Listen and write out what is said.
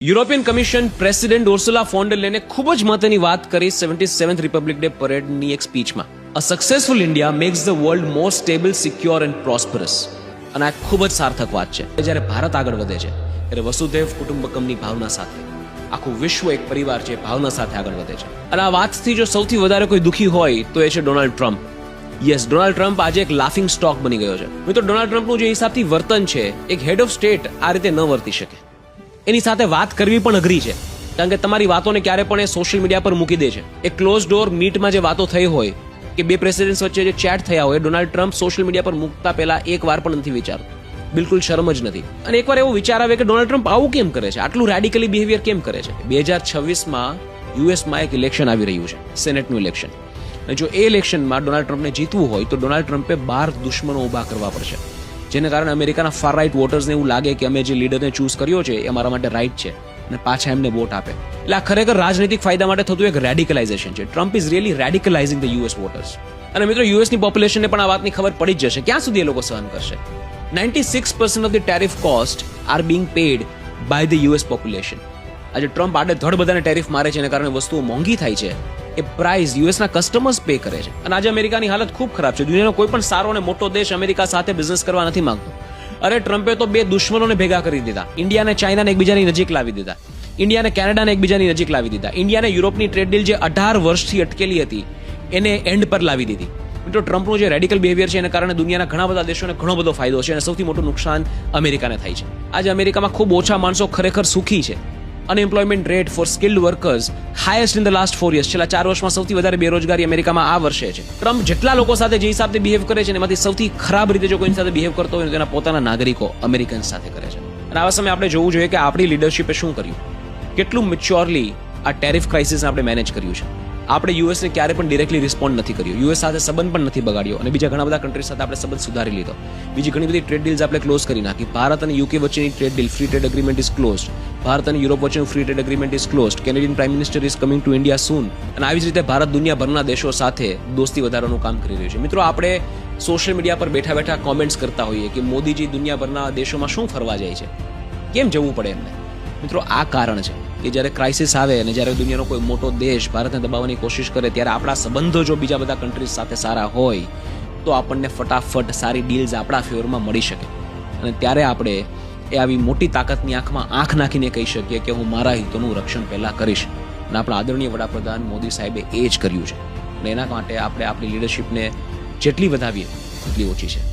European commission president Ursula phone ડર લેયને ખૂબ જ મહત્વની વાત કરી 77th રિપબ્લિક ડે પરેડની એક સ્પીચમાં. A successful India makes the world more stable, secure and prosperous. અને આ ખૂબ જ સાર્થક વાત છે. જ્યારે ભારત આગળ વધે છે ત્યારે વસુધૈવ કુટુંબકમની ભાવના સાથે આખું વિશ્વ એક પરિવાર છે ભાવના સાથે આગળ વધે છે. અને આ વાતથી જો સૌથી વધારે કોઈ દુઃખી હોય તો એ છે Donald Trump. Yes, Donald Trump આજે એક લાફિંગ સ્ટોક બની ગયો છે. મિત્રો, ડોનાલ્ડ ટ્રમ્પનું જે હિસાબથી વર્તન છે, એક હેડ ઓફ સ્ટેટ આ રીતે ન વર્તી શકે. એની સાથે વાત કરવી પણ અઘરી છે, કારણ કે તમારી વાતોને ક્યારે પણ એ સોશિયલ મીડિયા પર મૂકી દે છે. એક ક્લોઝ ડોર મીટમાં જે વાતો થઈ હોય કે બે પ્રેસિડેન્ટ્સ વચ્ચે જે ચેટ થયા હોય, ડોનાલ્ડ ટ્રમ્પ સોશિયલ મીડિયા પર મૂકતા પહેલા એક વાર પણ નથી વિચારતો. બિલકુલ શરમ જ નથી. અને એકવાર એવો વિચાર આવે કે ડોનાલ્ડ ટ્રમ્પ આવું કેમ કરે છે, આટલું રેડિકલી બિહેવિયર કેમ કરે છે. 2026માં યુએસમાં એક ઇલેક્શન આવી રહ્યું છે, સેનેટનું ઇલેક્શન. અને જો એ ઇલેક્શનમાં ડોનાલ્ડ ટ્રમ્પને જીતવું હોય તો ડોનાલ્ડ ટ્રમ્પે 12 દુશ્મનો ઊભા કરવા પડશે, જેને કારણે અમેરિકાના ફાર રાઇટ વોટર્સને એવું લાગે કે અમે જે લીડરને ચૂઝ કર્યો છે એ અમારા માટે રાઇટ છે અને પાછા એમને વોટ આપે. એટલે આ ખરેખર રાજનૈતિક ફાયદા માટે થતું એક રેડિકલાઇઝેશન છે. Trump is really radicalising the US voters. અને મિત્રો, યુએસની પોપ્યુલેશનને પણ આ વાતની ખબર પડી જ જશે. ક્યાં સુધી એ લોકો સહન કરશે? 96% of the tariff cost are being paid by the US population. આજે ટ્રમ્પ આડેધડ બધાને ટેરિફ મારે છે, એના કારણે વસ્તુઓ મોંઘી થાય છે. એ પ્રાઇસ યુએસના કસ્ટમર્સ પે કરે છે. અને આજે અમેરિકાની હાલત ખૂબ ખરાબ છે. દુનિયાનો કોઈ પણ સારો અને મોટો દેશ અમેરિકા સાથે બિઝનેસ કરવા નથી માંગતો. અરે, ટ્રમ્પે તો બે દુશ્મનોને ભેગા કરી દીધા. ઇન્ડિયા અને ચાઇનાને એકબીજાની નજીક લાવી દીધા. ઇન્ડિયા અને કેનેડાને એકબીજાની નજીક લાવી દીધા. ઇન્ડિયાને યુરોપની ટ્રેડ ડીલ જે 18 વર્ષથી અટકેલી હતી એને એન્ડ પર લાવી દીધી. મિત્રો, ટ્રમ્પનું જે રેડિકલ બિહેવિયર છે એના કારણે દુનિયાના ઘણા બધા દેશોને ઘણો બધો ફાયદો છે અને સૌથી મોટું નુકસાન અમેરિકાને થાય છે. આજે અમેરિકામાં ખૂબ ઓછા માણસો ખરેખર સુખી છે. Unemployment rate for skilled workers highest in the last 4 years. છેલ્લા 4 વર્ષમાં સૌથી વધારે બેરોજગારી અમેરિકામાં આ વર્ષે છે. ટ્રમ્પ જેટલા લોકો સાથે જે હિસાબથી બિહેવ કરે છે એમાંથી સૌથી ખરાબ રીતે જો કોઈની સાથે બિહેવ કરતો હોય તો તેના પોતાના નાગરિકો અમેરિકન્સ સાથે કરે છે. અને આવા સમયે આપણે જોવું જોઈએ કે આપણી લીડરશિપે શું કર્યું, કેટલું મેચ્યોરલી આ ટેરિફ ક્રાઇસિસને આપણે મેનેજ કર્યું છે. આપણે યુએસને ક્યારે પણ ડિરેક્ટલી રિસ્પોન્ડ નથી કર્યો, યુએસ સાથે સંબંધ પણ નથી બગાડ્યો અને બીજા ઘણા બધા કન્ટ્રી સાથે આપણે સંબંધ સુધારી લીધો. બીજી ઘણી બધી ટ્રેડ ડીલ્સ આપણે ક્લોઝ કરી નાખી. ભારત અને યુકે વચ્ચેની trade deal, free trade agreement is closed. Bharat અને યુરોપ વચ્ચેનું free trade agreement is closed. Canadian prime minister is coming to India soon. અને આવી જ રીતે ભારત દુનિયાભરના દેશો સાથે દોસ્તી વધારવાનું કામ કરી રહ્યું છે. મિત્રો, આપણે સોશિયલ મીડિયા પર બેઠા બેઠા કોમેન્ટ્સ કરતા હોઈએ કે મોદીજી દુનિયાભરના દેશોમાં શું ફરવા જાય છે, કેમ જવું પડે એમને. મિત્રો, આ કારણ છે કે જ્યારે ક્રાઇસિસ આવે અને જ્યારે દુનિયાનો કોઈ મોટો દેશ ભારતને દબાવવાની કોશિશ કરે ત્યારે આપણા સંબંધો જો બીજા બધા કન્ટ્રીઝ સાથે સારા હોય તો આપણને ફટાફટ સારી ડીલ્સ આપણા ફેવરમાં મળી શકે. અને ત્યારે આપણે એ આવી મોટી તાકાતની આંખમાં આંખ નાખીને કહી શકીએ કે હું મારા હિતોનું રક્ષણ પહેલાં કરીશ. અને આપણા આદરણીય વડાપ્રધાન મોદી સાહેબે એ જ કર્યું છે. અને એના માટે આપણે આપણી લીડરશિપને જેટલી વધાવીએ એટલી ઓછી છે.